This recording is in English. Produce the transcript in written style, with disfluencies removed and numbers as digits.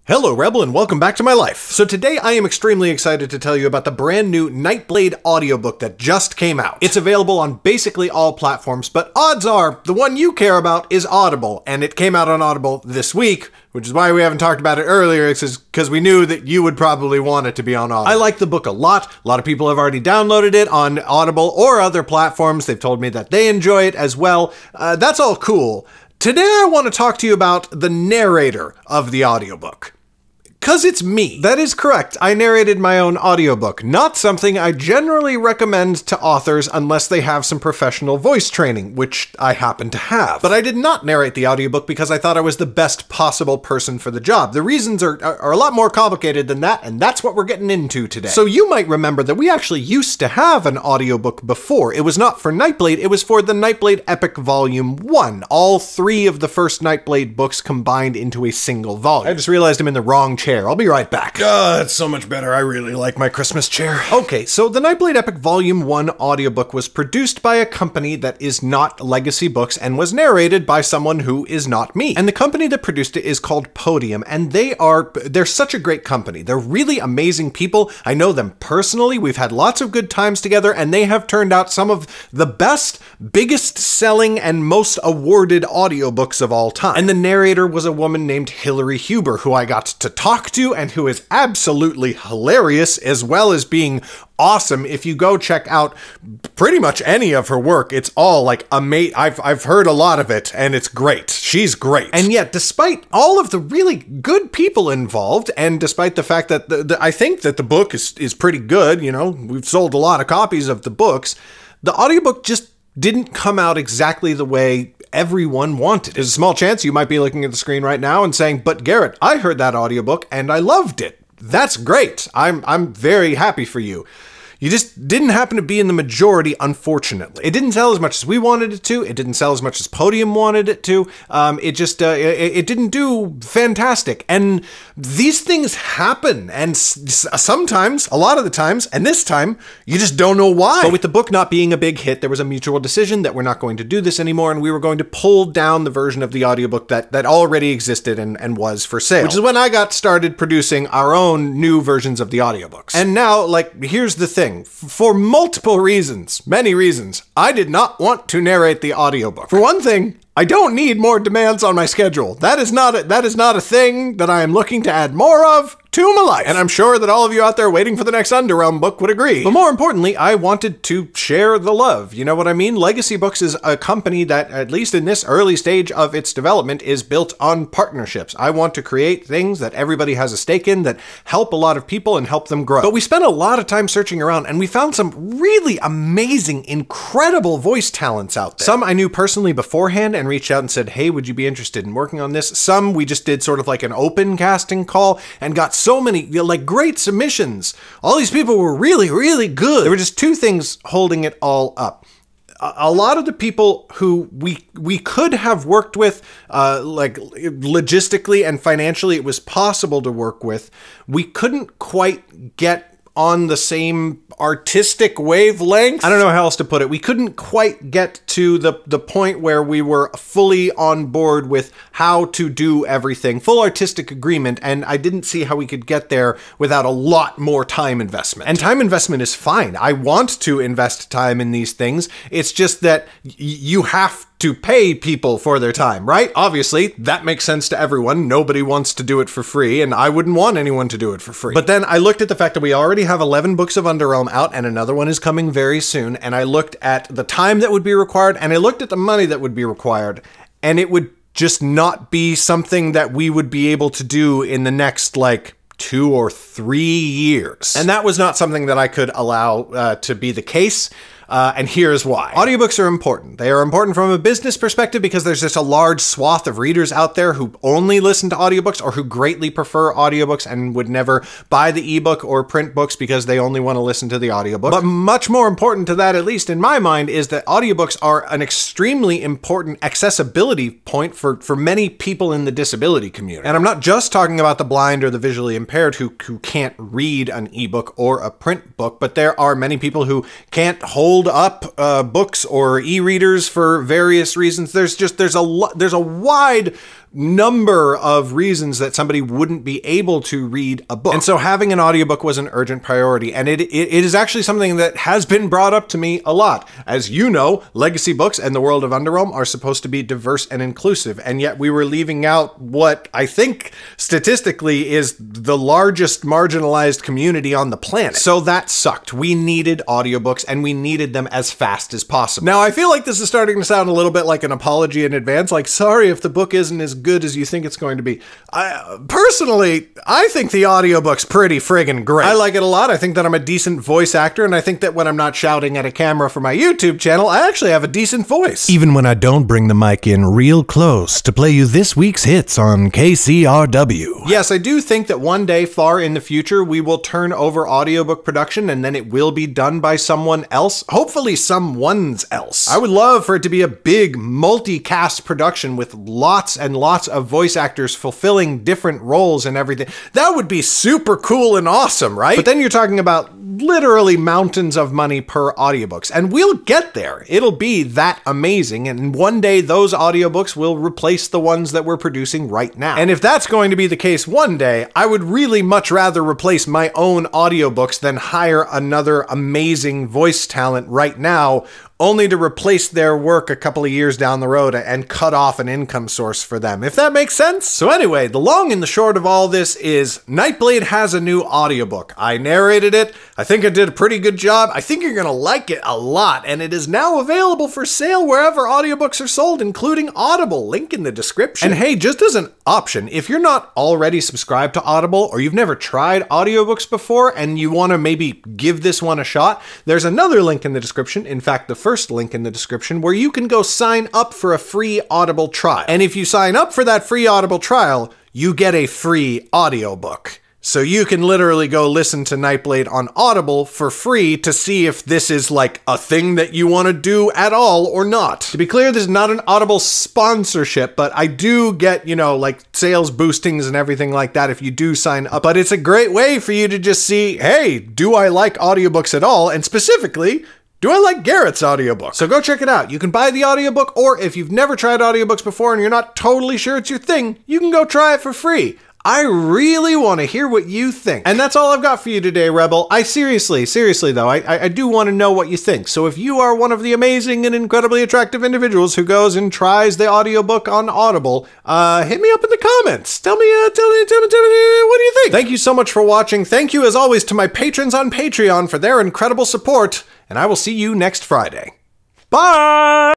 Hello Rebel and welcome back to my life. So today I am extremely excited to tell you about the brand new Nightblade audiobook that just came out. It's available on basically all platforms, but odds are the one you care about is Audible, and it came out on Audible this week, which is why we haven't talked about it earlier, because we knew that you would probably want it to be on Audible. I like the book a lot. A lot of people have already downloaded it on Audible or other platforms. They've told me that they enjoy it as well. That's all cool. Today I want to talk to you about the narrator of the audiobook. 'Cause it's me. That is correct. I narrated my own audiobook. Not something I generally recommend to authors unless they have some professional voice training, which I happen to have. But I did not narrate the audiobook because I thought I was the best possible person for the job. The reasons are a lot more complicated than that, and that's what we're getting into today. So you might remember that we actually used to have an audiobook before. It was not for Nightblade, it was for the Nightblade Epic Volume 1. All three of the first Nightblade books combined into a single volume. I just realized I'm in the wrong chair. I'll be right back. It's so much better. I really like my Christmas chair. Okay, so the Nightblade Epic Volume 1 audiobook was produced by a company that is not Legacy Books and was narrated by someone who is not me. And the company that produced it is called Podium, and they're such a great company. They're really amazing people. I know them personally. We've had lots of good times together, and they have turned out some of the best, biggest selling, and most awarded audiobooks of all time. And the narrator was a woman named Hillary Huber, who I got to talk to and who is absolutely hilarious, as well as being awesome. If you go check out pretty much any of her work, it's all like amazing. I've heard a lot of it, and it's great. She's great. And yet, despite all of the really good people involved, and despite the fact that I think that the book is pretty good, you know, we've sold a lot of copies of the books, the audiobook just didn't come out exactly the way everyone wanted. There's a small chance you might be looking at the screen right now and saying, but Garrett, I heard that audiobook and I loved it. That's great. I'm very happy for you. You just didn't happen to be in the majority, unfortunately. It didn't sell as much as we wanted it to. It didn't sell as much as Podium wanted it to. It didn't do fantastic. And these things happen. And sometimes, a lot of the times, and this time, you just don't know why. But with the book not being a big hit, there was a mutual decision that we're not going to do this anymore, and we were going to pull down the version of the audiobook that already existed and was for sale. Which is when I got started producing our own new versions of the audiobooks. And now, like, here's the thing. For multiple reasons, many reasons, I did not want to narrate the audiobook. For one thing, I don't need more demands on my schedule. That is not a thing that I am looking to add more of to my life. And I'm sure that all of you out there waiting for the next Underrealm book would agree. But more importantly, I wanted to share the love. You know what I mean? Legacy Books is a company that, at least in this early stage of its development, is built on partnerships. I want to create things that everybody has a stake in, that help a lot of people and help them grow. But we spent a lot of time searching around, and we found some really amazing, incredible voice talents out there. Some I knew personally beforehand and reached out and said, hey, would you be interested in working on this? Some we just did sort of like an open casting call and got so many, like, great submissions. All these people were really, really good. There were just two things holding it all up. A lot of the people who we could have worked with, like, logistically and financially, it was possible to work with, we couldn't quite get on the same artistic wavelength. I don't know how else to put it. We couldn't quite get to the point where we were fully on board with how to do everything, full artistic agreement, and I didn't see how we could get there without a lot more time investment. And time investment is fine. I want to invest time in these things. It's just that you have to pay people for their time, right? Obviously, that makes sense to everyone. Nobody wants to do it for free, and I wouldn't want anyone to do it for free. But then I looked at the fact that we already have 11 books of Underrealm out, and another one is coming very soon, and I looked at the time that would be required, and I looked at the money that would be required, and it would just not be something that we would be able to do in the next, like, 2 or 3 years. And that was not something that I could allow to be the case. And here's why. Audiobooks are important. They are important from a business perspective because there's just a large swath of readers out there who only listen to audiobooks or who greatly prefer audiobooks and would never buy the ebook or print books because they only want to listen to the audiobook. But much more important to that, at least in my mind, is that audiobooks are an extremely important accessibility point for many people in the disability community. And I'm not just talking about the blind or the visually impaired who can't read an ebook or a print book, but there are many people who can't hold up books or e-readers for various reasons. There's a wide number of reasons that somebody wouldn't be able to read a book. And so having an audiobook was an urgent priority. And it is actually something that has been brought up to me a lot. As you know, legacy books and the world of Underrealm are supposed to be diverse and inclusive. And yet we were leaving out what I think statistically is the largest marginalized community on the planet. So that sucked. We needed audiobooks and we needed them as fast as possible. Now, I feel like this is starting to sound a little bit like an apology in advance, like, sorry if the book isn't as good as you think it's going to be. Personally, I think the audiobook's pretty friggin' great. I like it a lot. I think that I'm a decent voice actor, and I think that when I'm not shouting at a camera for my YouTube channel, I actually have a decent voice. Even when I don't bring the mic in real close to play you this week's hits on KCRW. Yes, I do think that one day far in the future, we will turn over audiobook production, and then it will be done by someone else. Hopefully someone's else. I would love for it to be a big multi-cast production with lots and lots of voice actors fulfilling different roles and everything. That would be super cool and awesome, right? But then you're talking about literally mountains of money per audiobooks, and we'll get there. It'll be that amazing, and one day those audiobooks will replace the ones that we're producing right now. And if that's going to be the case one day, I would really much rather replace my own audiobooks than hire another amazing voice talent right now, only to replace their work a couple of years down the road and cut off an income source for them, if that makes sense. So anyway, the long and the short of all this is Nightblade has a new audiobook. I narrated it. I think I did a pretty good job. I think you're gonna like it a lot, and it is now available for sale wherever audiobooks are sold, including Audible, link in the description. And hey, just as an option, if you're not already subscribed to Audible or you've never tried audiobooks before and you want to maybe give this one a shot, there's another link in the description. In fact, the first link in the description where you can go sign up for a free Audible trial. And if you sign up for that free Audible trial, you get a free audiobook. So you can literally go listen to Nightblade on Audible for free to see if this is like a thing that you want to do at all or not. To be clear, this is not an Audible sponsorship, but I do get, you know, like sales boostings and everything like that if you do sign up. But it's a great way for you to just see, hey, do I like audiobooks at all? And specifically, do I like Garrett's audiobook? So go check it out. You can buy the audiobook, or if you've never tried audiobooks before and you're not totally sure it's your thing, you can go try it for free. I really want to hear what you think. And that's all I've got for you today, Rebel. Seriously though, I do want to know what you think. So if you are one of the amazing and incredibly attractive individuals who goes and tries the audiobook on Audible, hit me up in the comments. Tell me what do you think? Thank you so much for watching. Thank you as always to my patrons on Patreon for their incredible support, and I will see you next Friday. Bye!